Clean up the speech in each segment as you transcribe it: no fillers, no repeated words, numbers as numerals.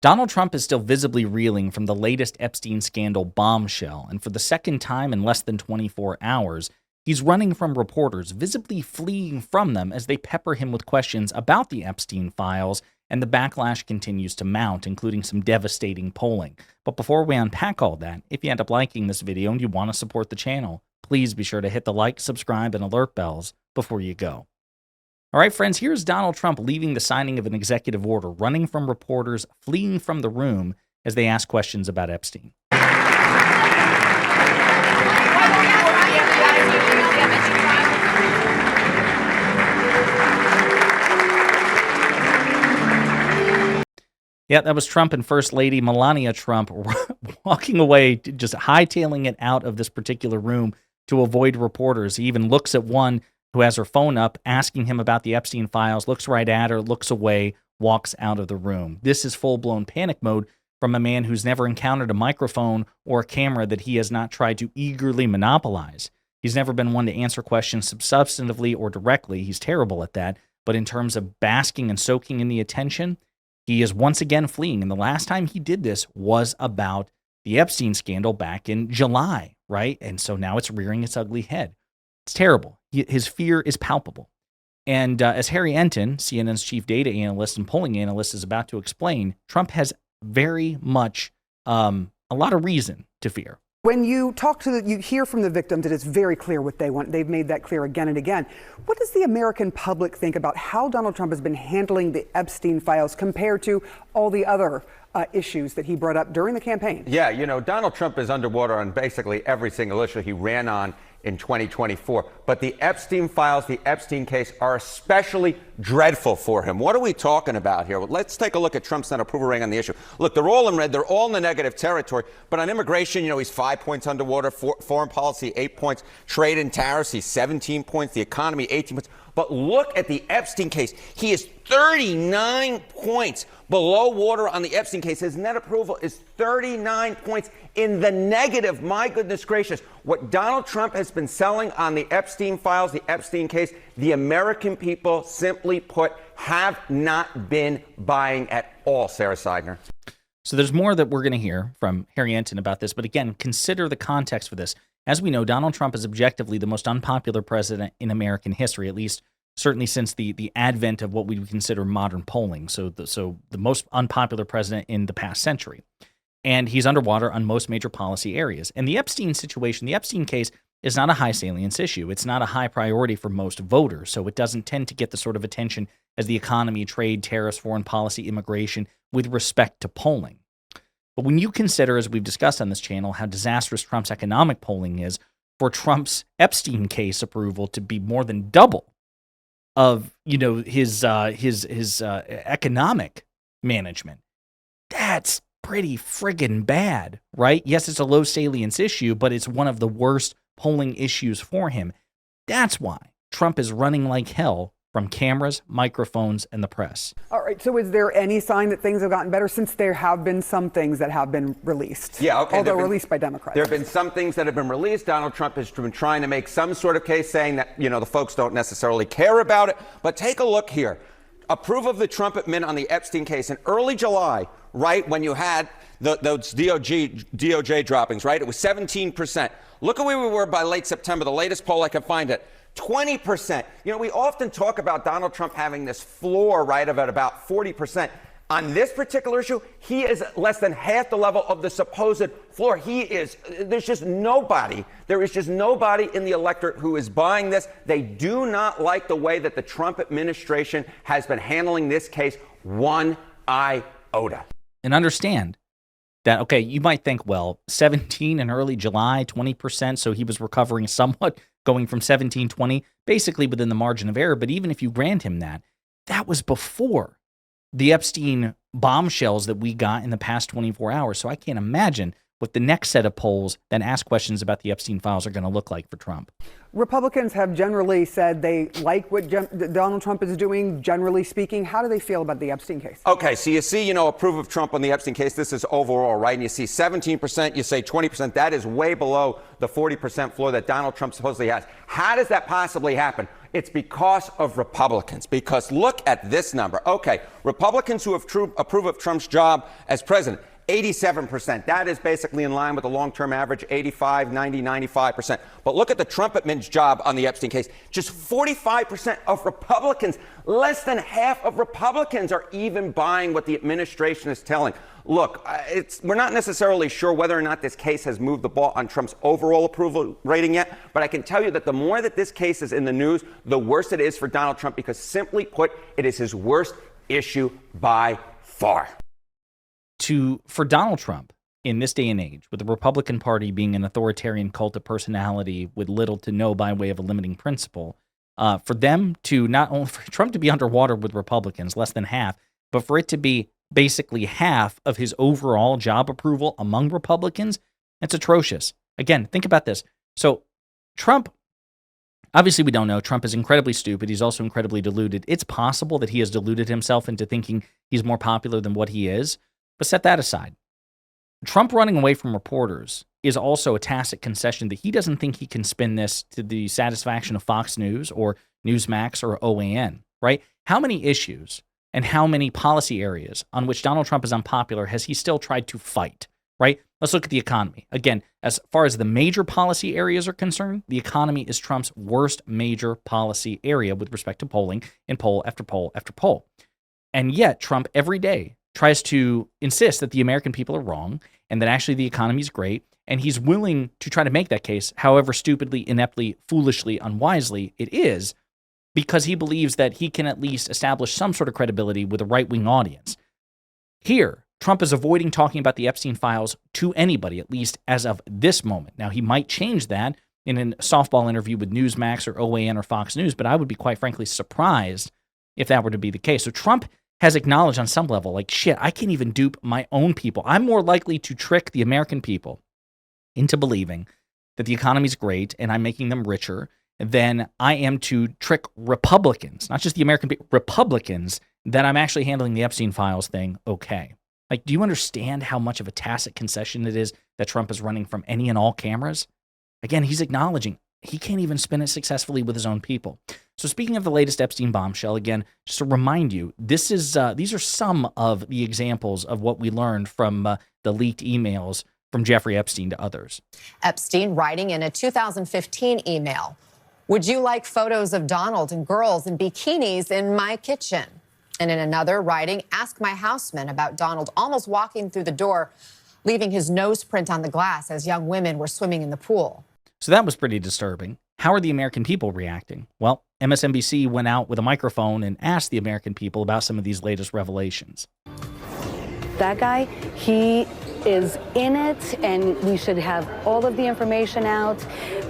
Donald Trump is still visibly reeling from the latest Epstein scandal bombshell, and for the second time in less than 24 hours, he's running from reporters, visibly fleeing from them as they pepper him with questions about the Epstein files, and the backlash continues to mount, including some devastating polling. But before we unpack all that, if you end up liking this video and you want to support the channel, please be sure to hit the like, subscribe, and alert bells before you go. All right, friends, here's Donald Trump leaving the signing of an executive order, running from reporters, fleeing from the room as they ask questions about Epstein. Yeah, that was Trump and First Lady Melania Trump walking away, just hightailing it out of this particular room to avoid reporters. He even looks at one who has her phone up, asking him about the Epstein files, looks right at her, looks away, walks out of the room. This is full-blown panic mode from a man who's never encountered a microphone or a camera that he has not tried to eagerly monopolize. He's never been one to answer questions substantively or directly. He's terrible at that. But in terms of basking and soaking in the attention, he is once again fleeing. And the last time he did this was about the Epstein scandal back in July, right? And so now it's rearing its ugly head. It's terrible. His fear is palpable. And as Harry Enton, CNN's chief data analyst and polling analyst, is about to explain, Trump has very much a lot of reason to fear. When you talk to you hear from the victims, it is very clear what they want. They've made that clear again and again. What does the American public think about how Donald Trump has been handling the Epstein files compared to all the other issues that he brought up during the campaign? Yeah, you know, Donald Trump is underwater on basically every single issue he ran on in 2024. But the Epstein files, the Epstein case, are especially dreadful for him. What are we talking about here? Well, let's take a look at Trump's net approval rating on the issue. Look, they're all in red. They're all in the negative territory. But on immigration, you know, he's 5 points underwater. Foreign policy, 8 points. Trade and tariffs, he's 17 points. The economy, 18 points. But look at the Epstein case. He is 39 points below water on the Epstein case. His net approval is 39 points in the negative. My goodness gracious. What Donald Trump has been selling on the Epstein files, the Epstein case, the American people, simply put, have not been buying at all, Sarah Seidner. So there's more that we're going to hear from Harry Enton about this. But again, consider the context for this. As we know, Donald Trump is objectively the most unpopular president in American history, at least certainly since the advent of what we would consider modern polling. So the most unpopular president in the past century. And he's underwater on most major policy areas. And the Epstein situation, the Epstein case, is not a high salience issue. It's not a high priority for most voters. So it doesn't tend to get the sort of attention as the economy, trade, tariffs, foreign policy, immigration, with respect to polling. But when you consider, as we've discussed on this channel, how disastrous Trump's economic polling is, for Trump's Epstein case approval to be more than double of, you know, his economic management, that's pretty friggin' bad, right? Yes, it's a low salience issue, but it's one of the worst polling issues for him. That's why Trump is running like hell from cameras, microphones, and the press. All right, so is there any sign that things have gotten better since there have been some things that have been released? Yeah, okay. Although released by Democrats. There have been some things that have been released. Donald Trump has been trying to make some sort of case saying that, you know, the folks don't necessarily care about it. But take a look here. Approve of the Trump admin on the Epstein case in early July, right, when you had those DOJ droppings, right? It was 17%. Look at where we were by late September, the latest poll I can find it. 20%. You know, we often talk about Donald Trump having this floor, right, of at about 40%. On this particular issue, he is less than half the level of the supposed floor. There is just nobody in the electorate who is buying this. They do not like the way that the Trump administration has been handling this case one iota. And understand that, okay, you might think, well, 17 in early July, 20%, so he was recovering somewhat, going from 17, 20, basically within the margin of error. But even if you grant him that, that was before the Epstein bombshells that we got in the past 24 hours. So I can't imagine what the next set of polls that ask questions about the Epstein files are going to look like for Trump. Republicans have generally said they like what Donald Trump is doing, generally speaking. How do they feel about the Epstein case? Okay, so you see, approve of Trump on the Epstein case. This is overall, right? And you see 17%, you say 20%. That is way below the 40% floor that Donald Trump supposedly has. How does that possibly happen? It's because of Republicans. Because look at this number. Okay, Republicans who approve of Trump's job as president, 87%. That is basically in line with the long-term average, 85, 90, 95%. But look at the Trump admin's job on the Epstein case. Just 45% of Republicans, less than half of Republicans are even buying what the administration is telling. Look, we're not necessarily sure whether or not this case has moved the ball on Trump's overall approval rating yet, but I can tell you that the more that this case is in the news, the worse it is for Donald Trump, because simply put, it is his worst issue by far. For Donald Trump, in this day and age, with the Republican Party being an authoritarian cult of personality with little to no by way of a limiting principle, for them to not only for Trump to be underwater with Republicans, less than half, but for it to be basically half of his overall job approval among Republicans, it's atrocious. Again, think about this. So Trump, obviously we don't know. Trump is incredibly stupid. He's also incredibly deluded. It's possible that he has deluded himself into thinking he's more popular than what he is. But set that aside. Trump running away from reporters is also a tacit concession that he doesn't think he can spin this to the satisfaction of Fox News or Newsmax or OAN, right? How many issues and how many policy areas on which Donald Trump is unpopular has he still tried to fight, right? Let's look at the economy. Again, as far as the major policy areas are concerned, the economy is Trump's worst major policy area with respect to polling in poll after poll after poll. And yet Trump every day tries to insist that the American people are wrong and that actually the economy is great, and he's willing to try to make that case, however stupidly, ineptly, foolishly, unwisely it is, because he believes that he can at least establish some sort of credibility with a right-wing audience. Here, Trump is avoiding talking about the Epstein files to anybody, at least as of this moment. Now, he might change that in a softball interview with Newsmax or OAN or Fox News, but I would be quite frankly surprised if that were to be the case. So Trump has acknowledged on some level, like, shit, I can't even dupe my own people. I'm more likely to trick the American people into believing that the economy's great and I'm making them richer than I am to trick Republicans, not just the American people, Republicans, that I'm actually handling the Epstein files thing okay. Like, do you understand how much of a tacit concession it is that Trump is running from any and all cameras? Again, he's acknowledging he can't even spin it successfully with his own people. So speaking of the latest Epstein bombshell, again, just to remind you, these are some of the examples of what we learned from the leaked emails from Jeffrey Epstein to others. Epstein writing in a 2015 email, "Would you like photos of Donald and girls in bikinis in my kitchen?" And in another writing, "Ask my houseman about Donald almost walking through the door, leaving his nose print on the glass as young women were swimming in the pool." So that was pretty disturbing. How are the American people reacting? Well, MSNBC went out with a microphone and asked the American people about some of these latest revelations. That guy, he is in it, and we should have all of the information out,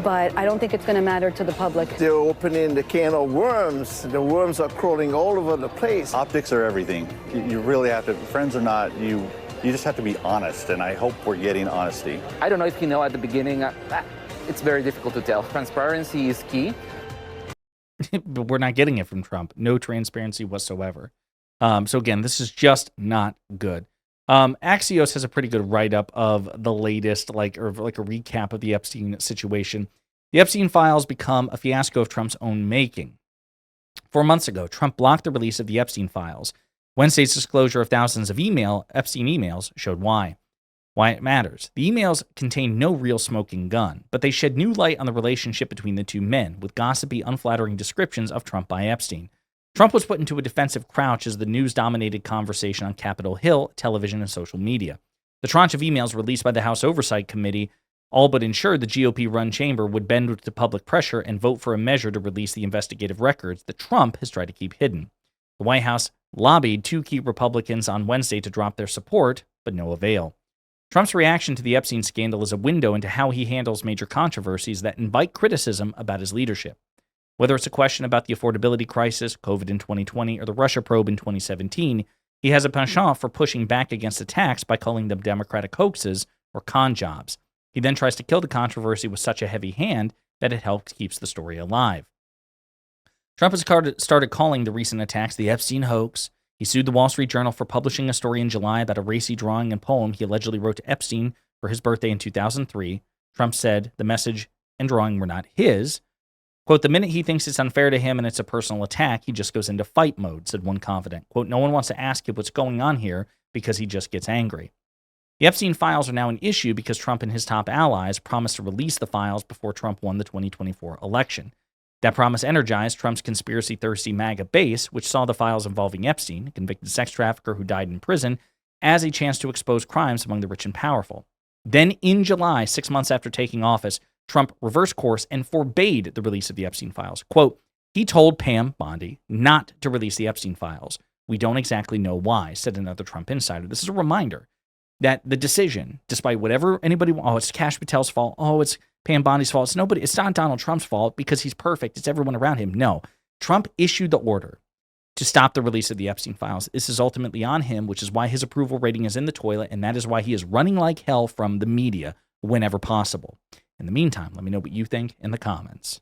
but I don't think it's going to matter to the public. They're opening the can of worms. The worms are crawling all over the place. Optics are everything. You really have to, friends or not, you just have to be honest, and I hope we're getting honesty. I don't know if you know at the beginning, it's very difficult to tell. Transparency is key. But we're not getting it from Trump. No transparency whatsoever. So again, this is just not good. Axios has a pretty good write-up of the latest, like a recap of the Epstein situation. The Epstein files become a fiasco of Trump's own making. 4 months ago, Trump blocked the release of the Epstein files. Wednesday's disclosure of thousands of Epstein emails showed why. Why it matters. The emails contain no real smoking gun, but they shed new light on the relationship between the two men, with gossipy, unflattering descriptions of Trump by Epstein. Trump was put into a defensive crouch as the news-dominated conversation on Capitol Hill, television, and social media. The tranche of emails released by the House Oversight Committee all but ensured the GOP-run chamber would bend to public pressure and vote for a measure to release the investigative records that Trump has tried to keep hidden. The White House lobbied two key Republicans on Wednesday to drop their support, but no avail. Trump's reaction to the Epstein scandal is a window into how he handles major controversies that invite criticism about his leadership. Whether it's a question about the affordability crisis, COVID in 2020, or the Russia probe in 2017, he has a penchant for pushing back against attacks by calling them Democratic hoaxes or con jobs. He then tries to kill the controversy with such a heavy hand that it helps keeps the story alive. Trump has started calling the recent attacks the Epstein hoax. He sued the Wall Street Journal for publishing a story in July about a racy drawing and poem he allegedly wrote to Epstein for his birthday in 2003. Trump said the message and drawing were not his. Quote, the minute he thinks it's unfair to him and it's a personal attack, he just goes into fight mode, said one confidant. Quote, no one wants to ask him what's going on here because he just gets angry. The Epstein files are now an issue because Trump and his top allies promised to release the files before Trump won the 2024 election. That promise energized Trump's conspiracy-thirsty MAGA base, which saw the files involving Epstein, a convicted sex trafficker who died in prison, as a chance to expose crimes among the rich and powerful. Then in July, 6 months after taking office, Trump reversed course and forbade the release of the Epstein files. Quote, he told Pam Bondi not to release the Epstein files. We don't exactly know why, said another Trump insider. This is a reminder that the decision, despite whatever anybody, it's Kash Patel's fault, it's Pam Bondi's fault, it's not Donald Trump's fault because he's perfect, it's everyone around him. No, Trump issued the order to stop the release of the Epstein files. This is ultimately on him, which is why his approval rating is in the toilet, and that is why he is running like hell from the media whenever possible. In the meantime, let me know what you think in the comments.